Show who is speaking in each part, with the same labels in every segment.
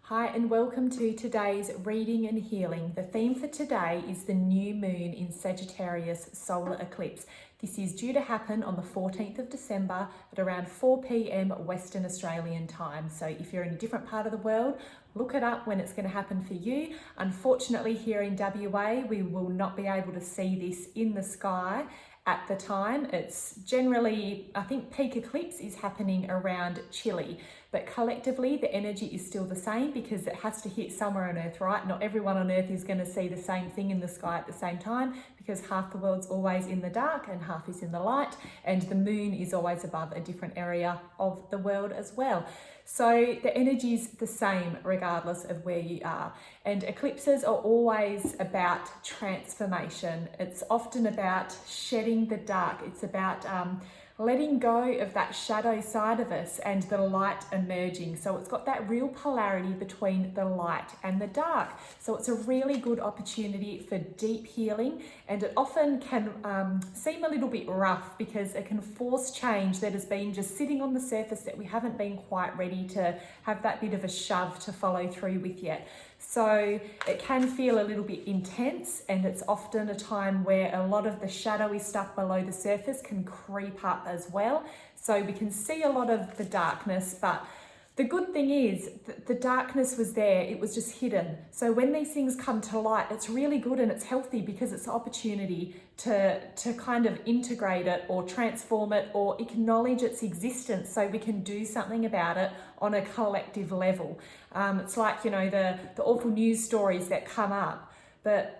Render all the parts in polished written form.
Speaker 1: Hi and welcome to today's reading and healing. The theme for today is the new moon in Sagittarius solar eclipse. This is due to happen on the 14th of December at around 4 p.m. Western Australian time. So if you're in a different part of the world, look it up when it's going to happen for you. Unfortunately, here in WA, we will not be able to see this in the sky at the time. It's generally, I think peak eclipse is happening around Chile, but collectively the energy is still the same because it has to hit somewhere on Earth, right? Not everyone on Earth is going to see the same thing in the sky at the same time because half the world's always in the dark and half is in the light, and the moon is always above a different area of the world as well. So the energy is the same regardless of where you are. And eclipses are always about transformation. It's often about shedding the dark. It's about letting go of that shadow side of us and the light emerging. So it's got that real polarity between the light and the dark. So it's a really good opportunity for deep healing, and it often can seem a little bit rough because it can force change that has been just sitting on the surface that we haven't been quite ready to have that bit of a shove to follow through with yet. So it can feel a little bit intense, and it's often a time where a lot of the shadowy stuff below the surface can creep up as well. So we can see a lot of the darkness, but the good thing is that the darkness was there, it was just hidden. So when these things come to light, it's really good and it's healthy because it's an opportunity to kind of integrate it or transform it or acknowledge its existence so we can do something about it on a collective level. It's like, you know, the awful news stories that come up, but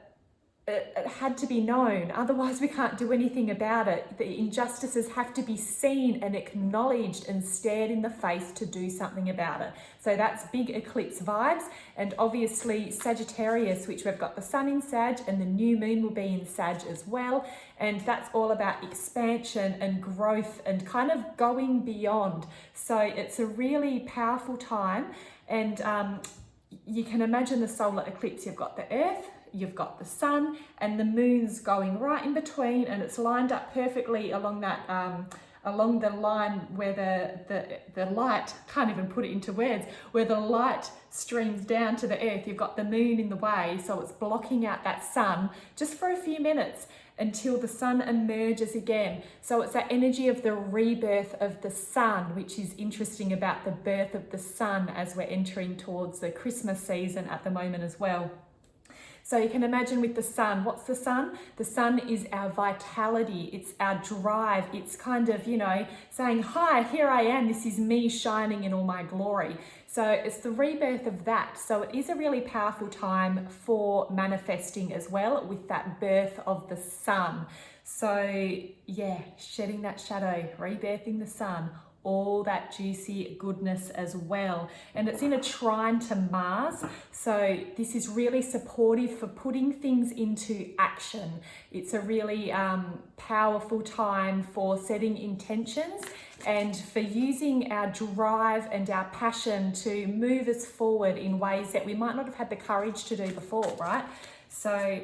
Speaker 1: it had to be known, otherwise we can't do anything about it. The injustices have to be seen and acknowledged and stared in the face to do something about it. So that's big eclipse vibes, and obviously Sagittarius, which we've got the sun in Sag and the new moon will be in Sag as well, and that's all about expansion and growth and kind of going beyond. So it's a really powerful time, and you can imagine the solar eclipse. You've got the Earth, you've got the sun, and the moon's going right in between, and it's lined up perfectly along that along the line where the light, can't even put it into words, where the light streams down to the Earth. You've got the moon in the way, so it's blocking out that sun just for a few minutes until the sun emerges again. So it's that energy of the rebirth of the sun, which is interesting about the birth of the sun as we're entering towards the Christmas season at the moment as well. So you can imagine with the sun, what's the sun? The sun is our vitality, it's our drive, it's kind of, you know, saying, hi, here I am, this is me shining in all my glory. So it's the rebirth of that. So it is a really powerful time for manifesting as well with that birth of the sun. So yeah, shedding that shadow, rebirthing the sun, all that juicy goodness as well. And it's in a trine to Mars, so this is really supportive for putting things into action. It's a really powerful time for setting intentions and for using our drive and our passion to move us forward in ways that we might not have had the courage to do before, right? So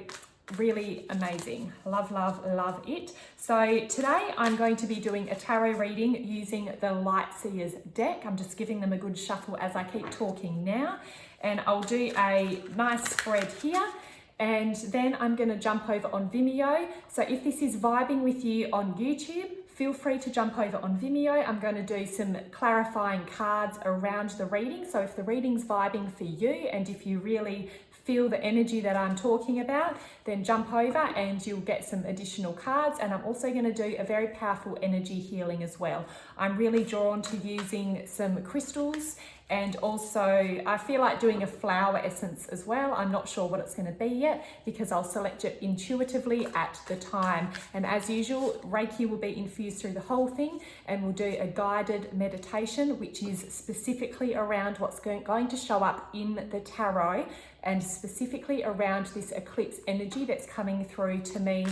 Speaker 1: really amazing. Love, love, love it. So today I'm going to be doing a tarot reading using the Lightseers deck. I'm just giving them a good shuffle as I keep talking now, and I'll do a nice spread here, and then I'm going to jump over on Vimeo. So if this is vibing with you on YouTube, feel free to jump over on Vimeo. I'm going to do some clarifying cards around the reading. So if the reading's vibing for you and if you really feel the energy that I'm talking about, then jump over and you'll get some additional cards. And I'm also going to do a very powerful energy healing as well. I'm really drawn to using some crystals, and also I feel like doing a flower essence as well. I'm not sure what it's going to be yet because I'll select it intuitively at the time. And as usual, Reiki will be infused through the whole thing, and we'll do a guided meditation which is specifically around what's going to show up in the tarot, and specifically around this eclipse energy that's coming through to me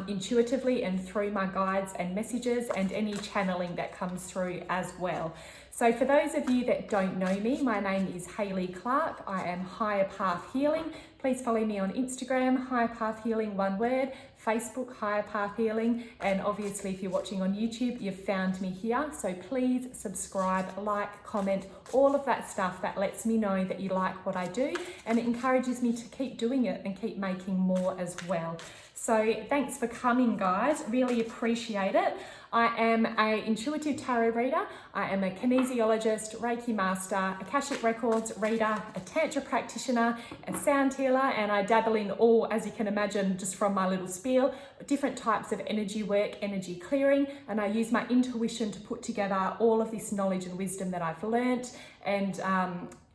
Speaker 1: intuitively and through my guides and messages, and any channeling that comes through as well. So for those of you that don't know me, my name is Hayley Clark. I am Higher Path Healing. Please follow me on Instagram, Higher Path Healing, one word, Facebook, Higher Path Healing, and obviously if you're watching on YouTube, you've found me here. So please subscribe, like, comment, all of that stuff that lets me know that you like what I do, and it encourages me to keep doing it and keep making more as well. So thanks for coming, guys. Really appreciate it. I am an intuitive tarot reader. I am a kinesiologist, Reiki master, Akashic Records reader, a Tantra practitioner, a sound healer, and I dabble in all, as you can imagine, just from my little spiel, different types of energy work, energy clearing, and I use my intuition to put together all of this knowledge and wisdom that I've learnt and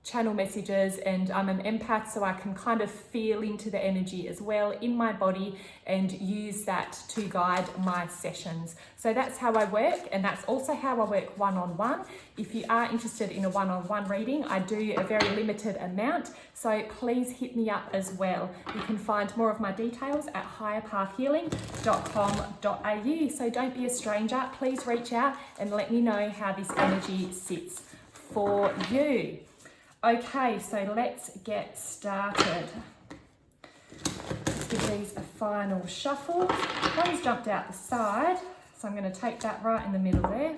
Speaker 1: channel messages, and I'm an empath, so I can kind of feel into the energy as well in my body and use that to guide my sessions. So that's how I work, and that's also how I work one-on-one. If you are interested in a one-on-one reading, I do a very limited amount, so please hit me up as well. You can find more of my details at higherpathhealing.com.au. So don't be a stranger, please reach out and let me know how this energy sits for you. Okay, so let's get started. Let's give these a final shuffle. One's jumped out the side, so I'm going to take that right in the middle there.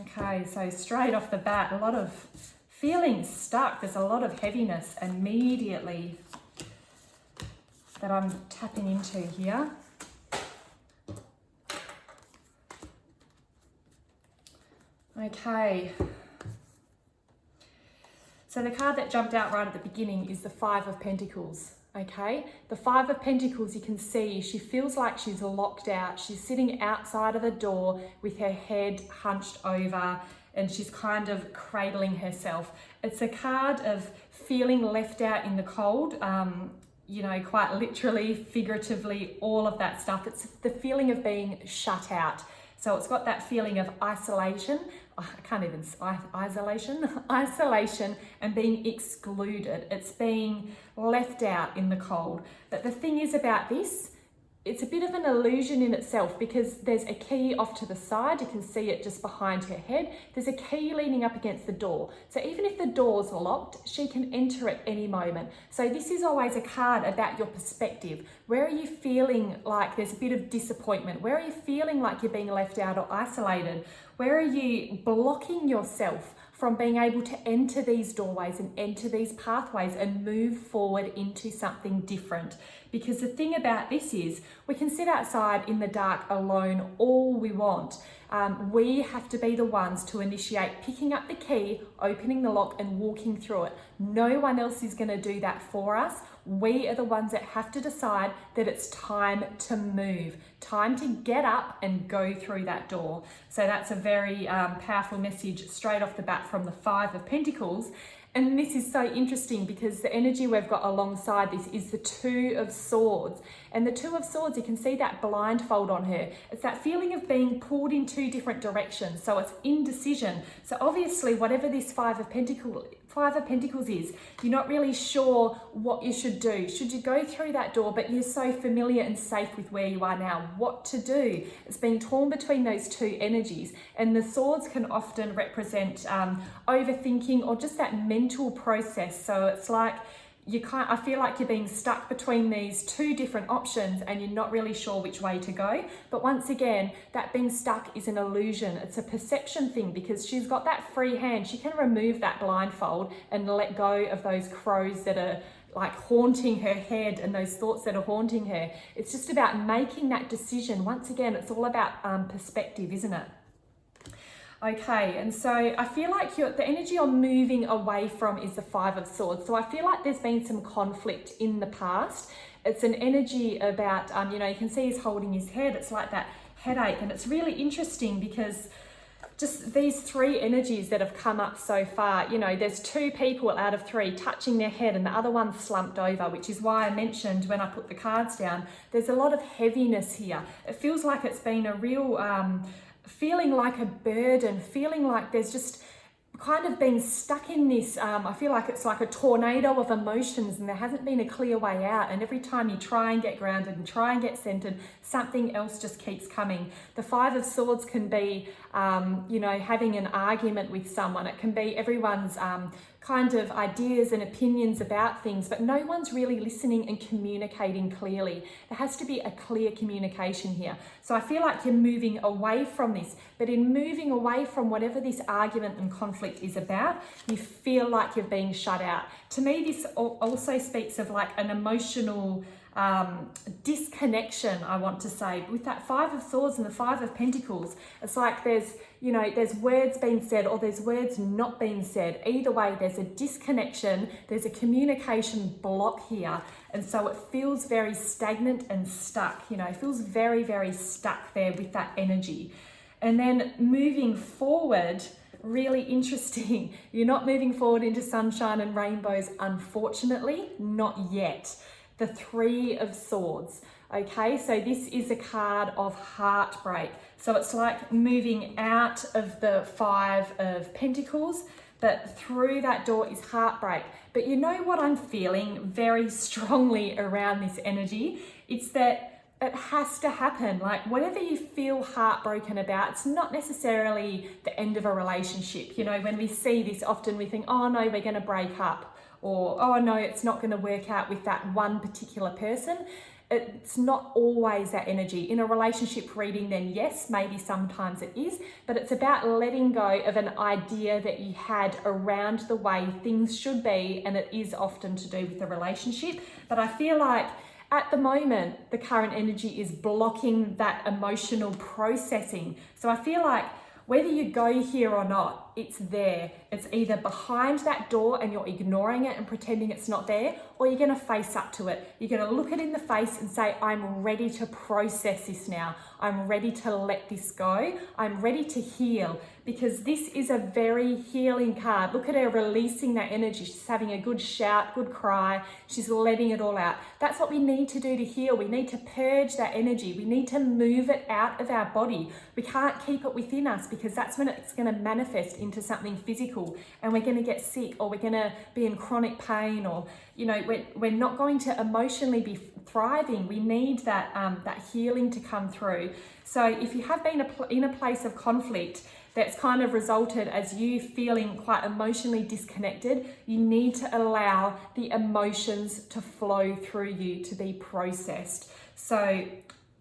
Speaker 1: Okay, so straight off the bat, a lot of feeling stuck. There's a lot of heaviness immediately that I'm tapping into here. Okay, so the card that jumped out right at the beginning is the Five of Pentacles, okay? The Five of Pentacles, you can see she feels like she's locked out. She's sitting outside of the door with her head hunched over and she's kind of cradling herself. It's a card of feeling left out in the cold, you know, quite literally, figuratively, all of that stuff. It's the feeling of being shut out. So it's got that feeling of isolation, isolation and being excluded. It's being left out in the cold. But the thing is about this, it's a bit of an illusion in itself because there's a key off to the side. You can see it just behind her head. There's a key leaning up against the door. So even if the door's locked, she can enter at any moment. So this is always a card about your perspective. Where are you feeling like there's a bit of disappointment? Where are you feeling like you're being left out or isolated? Where are you blocking yourself from being able to enter these doorways and enter these pathways and move forward into something different? Because the thing about this is we can sit outside in the dark alone all we want. We have to be the ones to initiate picking up the key, opening the lock and walking through it. No one else is going to do that for us. We are the ones that have to decide that it's time to move, time to get up and go through that door. So that's a very powerful message straight off the bat from the Five of Pentacles. And this is so interesting because the energy we've got alongside this is the Two of Swords. And the Two of Swords, you can see that blindfold on her. It's that feeling of being pulled in two different directions. So it's indecision. So obviously, whatever this Five of Pentacles is, you're not really sure what you should do. Should you go through that door, but you're so familiar and safe with where you are now? What to do? It's being torn between those two energies. And the swords can often represent overthinking or just that mental process. So it's like I feel like you're being stuck between these two different options and you're not really sure which way to go. But once again, that being stuck is an illusion. It's a perception thing because she's got that free hand. She can remove that blindfold and let go of those crows that are like haunting her head and those thoughts that are haunting her. It's just about making that decision. Once again, it's all about perspective, isn't it? Okay, and so I feel like the energy you're moving away from is the Five of Swords. So I feel like there's been some conflict in the past. It's an energy about, you know, you can see he's holding his head. It's like that headache. And it's really interesting because just these three energies that have come up so far, you know, there's two people out of three touching their head and the other one's slumped over, which is why I mentioned when I put the cards down, there's a lot of heaviness here. It feels like it's been a real feeling like a burden, feeling like there's just kind of been stuck in this, I feel like it's like a tornado of emotions and there hasn't been a clear way out, and every time you try and get grounded and try and get centered, something else just keeps coming. The Five of Swords can be, you know, having an argument with someone. It can be everyone's kind of ideas and opinions about things, but no one's really listening and communicating clearly. There has to be a clear communication here. So I feel like you're moving away from this, but in moving away from whatever this argument and conflict is about, you feel like you're being shut out. To me, this also speaks of like an emotional disconnection, I want to say. With that Five of Swords and the Five of Pentacles, it's like there's, you know, there's words being said or there's words not being said. Either way, there's a disconnection, there's a communication block here. And so it feels very stagnant and stuck, you know, it feels very, very stuck there with that energy. And then moving forward, really interesting. You're not moving forward into sunshine and rainbows, unfortunately, not yet. The Three of Swords. Okay, so this is a card of heartbreak. So it's like moving out of the Five of Pentacles, but through that door is heartbreak. But you know what I'm feeling very strongly around this energy? It's that it has to happen. Like whatever you feel heartbroken about, it's not necessarily the end of a relationship. You know, when we see this, often we think, oh no, we're going to break up. Or, oh no, it's not going to work out with that one particular person. It's not always that energy. In a relationship reading, then yes, maybe sometimes it is, but it's about letting go of an idea that you had around the way things should be, and it is often to do with the relationship. But I feel like at the moment, the current energy is blocking that emotional processing. So I feel like whether you go here or not, it's there. It's either behind that door and you're ignoring it and pretending it's not there, or you're going to face up to it. You're going to look it in the face and say, I'm ready to process this now. I'm ready to let this go. I'm ready to heal, because this is a very healing card. Look at her releasing that energy. She's having a good shout, good cry. She's letting it all out. That's what we need to do to heal. We need to purge that energy. We need to move it out of our body. We can't keep it within us, because that's when it's going to manifest into something physical, and we're going to get sick, or we're going to be in chronic pain, or, you know, we're not going to emotionally be thriving. We need that that healing to come through. So if you have been in a place of conflict that's kind of resulted as you feeling quite emotionally disconnected, you need to allow the emotions to flow through you, to be processed. So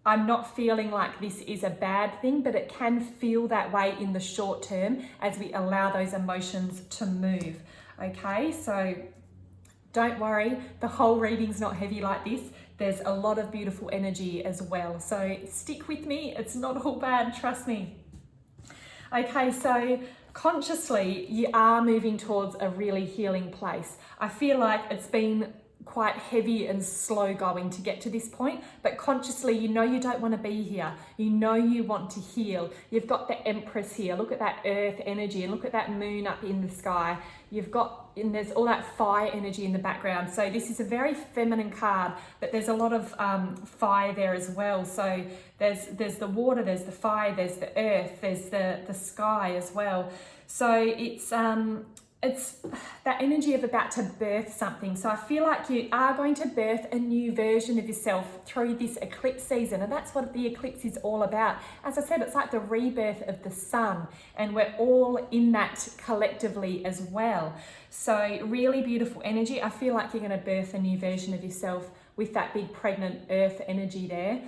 Speaker 1: I'm not feeling like this is a bad thing, but it can feel that way in the short term as we allow those emotions to move. Okay, so don't worry, the whole reading's not heavy like this. There's a lot of beautiful energy as well. So stick with me, it's not all bad, trust me. Okay, so consciously you are moving towards a really healing place. I feel like it's been quite heavy and slow going to get to this point, but consciously you know you don't want to be here. You know you want to heal. You've got the Empress here. Look at that earth energy, and look at that moon up in the sky. You've got, and there's all that fire energy in the background. So this is a very feminine card, but there's a lot of fire there as well. So there's the water, there's the fire, there's the earth, there's the sky as well. So it's that energy of about to birth something. So I feel like you are going to birth a new version of yourself through this eclipse season, and that's what the eclipse is all about. As I said, it's like the rebirth of the sun, and we're all in that collectively as well. So really beautiful energy. I feel like you're going to birth a new version of yourself with that big pregnant earth energy there.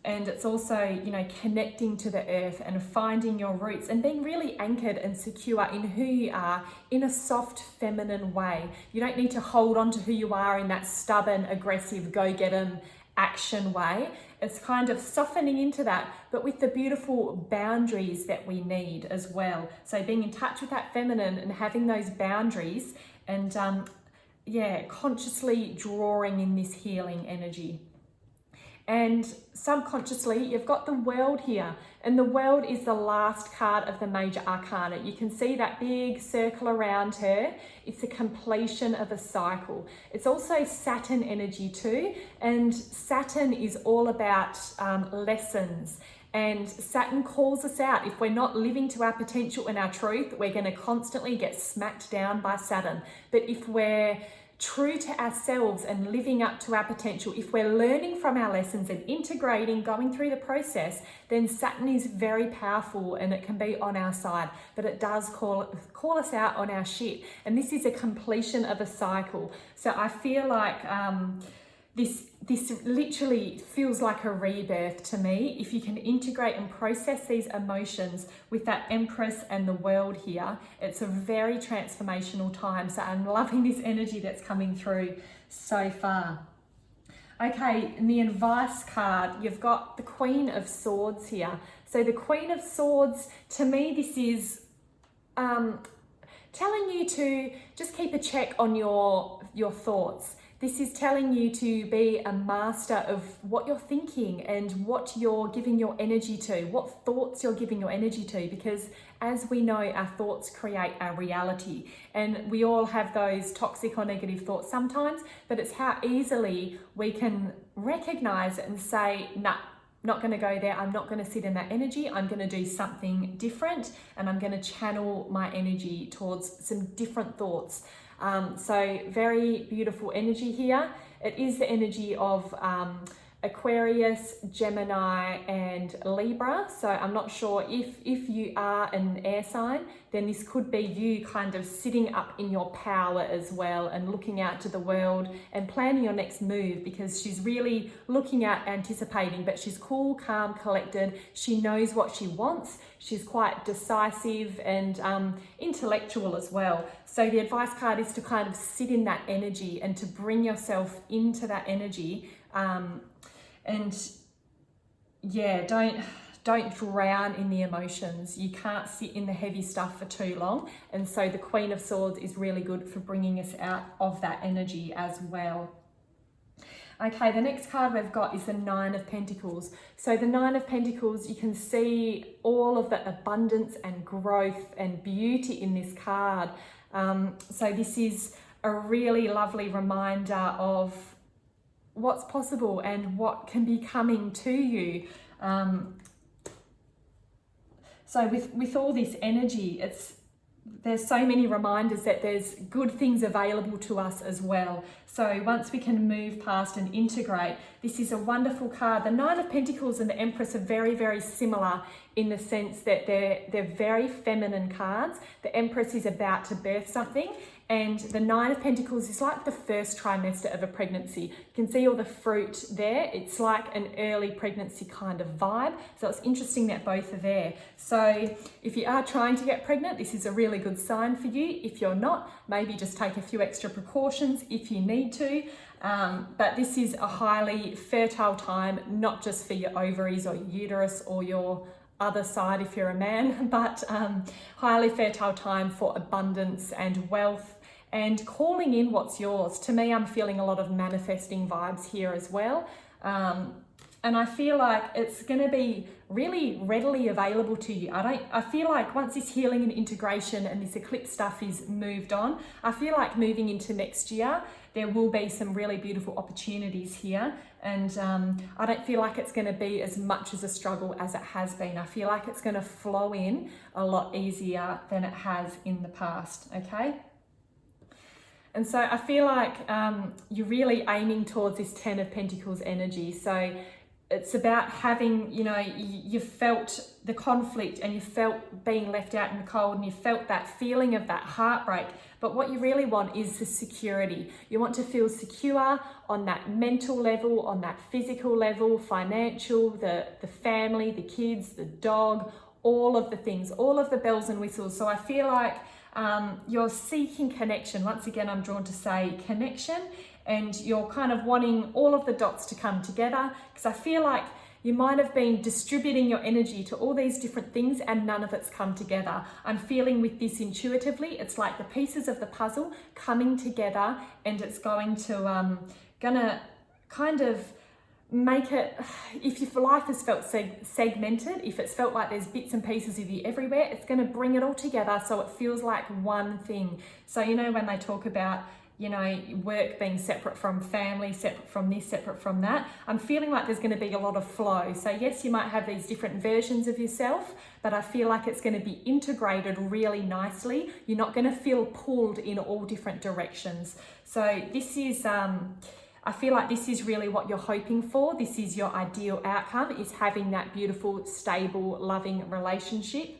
Speaker 1: And it's also, you know, connecting to the earth and finding your roots and being really anchored and secure in who you are in a soft, feminine way. You don't need to hold on to who you are in that stubborn, aggressive, go-get-'em action way. It's kind of softening into that, but with the beautiful boundaries that we need as well. So being in touch with that feminine and having those boundaries and, consciously drawing in this healing energy. And subconsciously, you've got the World here, and the World is the last card of the major arcana. You can see that big circle around her. It's a completion of a cycle. It's also Saturn energy too, and Saturn is all about lessons And Saturn calls us out. If we're not living to our potential and our truth, we're going to constantly get smacked down by Saturn. But if we're true to ourselves and living up to our potential, if we're learning from our lessons and integrating, going through the process, then Saturn is very powerful and it can be on our side, but it does call us out on our shit. And this is a completion of a cycle. So I feel like this literally feels like a rebirth to me. If you can integrate and process these emotions with that Empress and the world here, it's a very transformational time. So I'm loving this energy that's coming through so far. Okay, in the advice card, you've got the Queen of Swords here. So the Queen of Swords, to me, this is telling you to just keep a check on your thoughts. This is telling you to be a master of what you're thinking and what you're giving your energy to, what thoughts you're giving your energy to, because as we know, our thoughts create our reality. And we all have those toxic or negative thoughts sometimes, but it's how easily we can recognize it and say, nah, not going to go there. I'm not going to sit in that energy. I'm going to do something different, and I'm going to channel my energy towards some different thoughts. So very beautiful energy here. It is the energy of Aquarius, Gemini, and Libra. So I'm not sure if you are an air sign, then this could be you kind of sitting up in your power as well and looking out to the world and planning your next move, because she's really looking at anticipating, but she's cool, calm, collected. She knows what she wants. She's quite decisive and intellectual as well. So the advice card is to kind of sit in that energy and to bring yourself into that energy. And yeah, don't drown in the emotions. You can't sit in the heavy stuff for too long. And so the Queen of Swords is really good for bringing us out of that energy as well. Okay, the next card we've got is the Nine of Pentacles. So the Nine of Pentacles, you can see all of the abundance and growth and beauty in this card. So this is a really lovely reminder of what's possible and what can be coming to you. So with all this energy, there's so many reminders that there's good things available to us as well. So once we can move past and integrate, this is a wonderful card. The Nine of Pentacles and the Empress are very, very similar in the sense that they're very feminine cards. The Empress is about to birth something, and the Nine of Pentacles is like the first trimester of a pregnancy. You can see all the fruit there. It's like an early pregnancy kind of vibe. So it's interesting that both are there. So if you are trying to get pregnant, this is a really good sign for you. If you're not, maybe just take a few extra precautions if you need to. But this is a highly fertile time, not just for your ovaries or your uterus or your other side if you're a man, but highly fertile time for abundance and wealth and calling in what's yours. To me, I'm feeling a lot of manifesting vibes here as well. And I feel like it's going to be really readily available to you. I feel like once this healing and integration and this eclipse stuff is moved on, I feel like moving into next year, there will be some really beautiful opportunities here. And I don't feel like it's going to be as much as a struggle as it has been. I feel like it's going to flow in a lot easier than it has in the past, okay? And so I feel like you're really aiming towards this Ten of Pentacles energy. So it's about having, you felt the conflict and you felt being left out in the cold and you felt that feeling of that heartbreak. But what you really want is the security. You want to feel secure on that mental level, on that physical level, financial, the family, the kids, the dog, all of the things, all of the bells and whistles. So I feel like you're seeking connection. Once again, I'm drawn to say connection, and you're kind of wanting all of the dots to come together, because I feel like you might have been distributing your energy to all these different things and none of it's come together. I'm feeling with this intuitively, it's like the pieces of the puzzle coming together, and it's going to gonna kind of make it, if your life has felt segmented, if it's felt like there's bits and pieces of you everywhere, it's going to bring it all together so it feels like one thing. So when they talk about you know, work being separate from family, separate from this, separate from that. I'm feeling like there's going to be a lot of flow. So yes, you might have these different versions of yourself, but I feel like it's going to be integrated really nicely. You're not going to feel pulled in all different directions. So this is, I feel like this is really what you're hoping for. This is your ideal outcome, is having that beautiful, stable, loving relationship.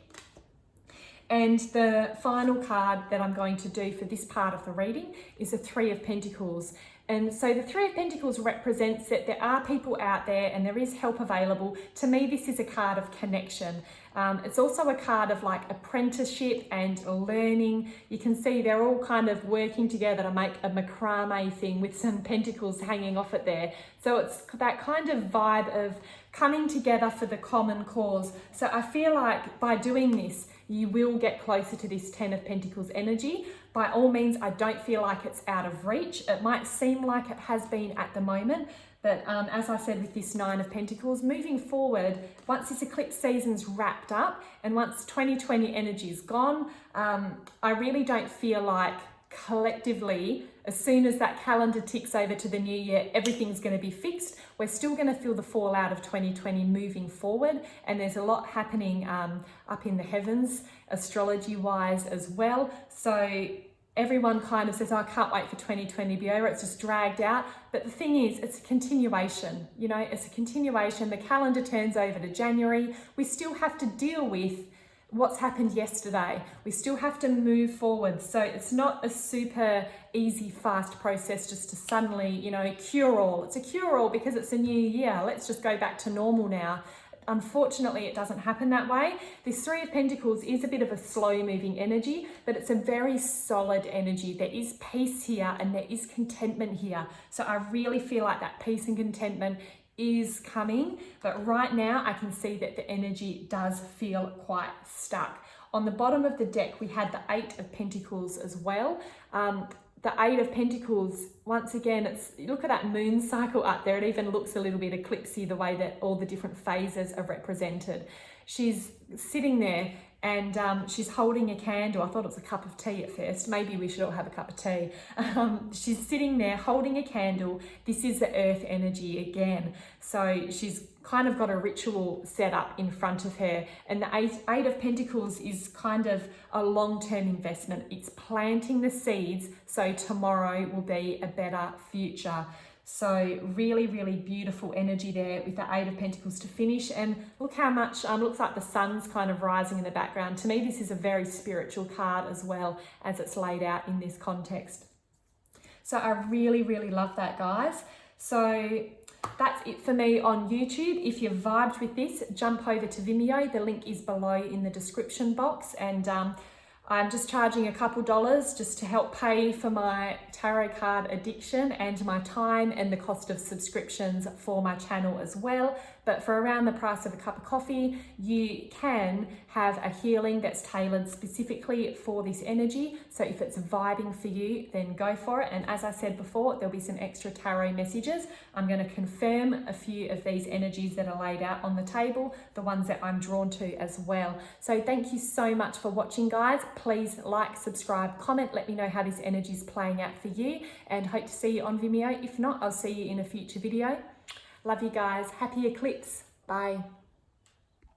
Speaker 1: And the final card that I'm going to do for this part of the reading is the Three of Pentacles. And so the Three of Pentacles represents that there are people out there and there is help available. To me, this is a card of connection. It's also a card of like apprenticeship and learning. You can see they're all kind of working together to make a macrame thing with some pentacles hanging off it there. So it's that kind of vibe of coming together for the common cause. So I feel like by doing this, you will get closer to this Ten of Pentacles energy. By all means, I don't feel like it's out of reach. It might seem like it has been at the moment, but as I said with this Nine of Pentacles, moving forward, once this eclipse season's wrapped up and once 2020 energy is gone, I really don't feel like collectively, as soon as that calendar ticks over to the new year, everything's going to be fixed. We're still going to feel the fallout of 2020 moving forward, and there's a lot happening up in the heavens, astrology-wise as well. So everyone kind of says, oh, I can't wait for 2020 to be over. It's just dragged out. But the thing is, it's a continuation. You know, it's a continuation. The calendar turns over to January. We still have to deal with what's happened yesterday. We still have to move forward. So it's not a super easy, fast process just to suddenly, you know, cure all. It's a cure all because it's a new year. Let's just go back to normal now. Unfortunately, it doesn't happen that way. This Three of Pentacles is a bit of a slow moving energy, but it's a very solid energy. There is peace here and there is contentment here. So I really feel like that peace and contentment is coming, but right now I can see that the energy does feel quite stuck. On the bottom of the deck, we had the Eight of Pentacles as well. The Eight of Pentacles, once again, look at that moon cycle up there. It even looks a little bit eclipsy, the way that all the different phases are represented. She's sitting there and she's holding a candle. I thought it was a cup of tea at first. Maybe we should all have a cup of tea. She's sitting there holding a candle. This is the earth energy again. So she's kind of got a ritual set up in front of her. And the Eight of Pentacles is kind of a long-term investment. It's planting the seeds so tomorrow will be a better future. So really, really beautiful energy there with the Eight of Pentacles to finish. And look how much, looks like the sun's kind of rising in the background. To me, this is a very spiritual card as well as it's laid out in this context. So I really, really love that, guys. So that's it for me on YouTube. If you've vibed with this, jump over to Vimeo. The link is below in the description box. And I'm just charging a couple dollars just to help pay for my tarot card addiction and my time and the cost of subscriptions for my channel as well. But for around the price of a cup of coffee, you can have a healing that's tailored specifically for this energy. So if it's vibing for you, then go for it. And as I said before, there'll be some extra tarot messages. I'm going to confirm a few of these energies that are laid out on the table, the ones that I'm drawn to as well. So thank you so much for watching, guys. Please like, subscribe, comment, let me know how this energy is playing out for you, and hope to see you on Vimeo. If not, I'll see you in a future video. Love you guys. Happy eclipse. Bye.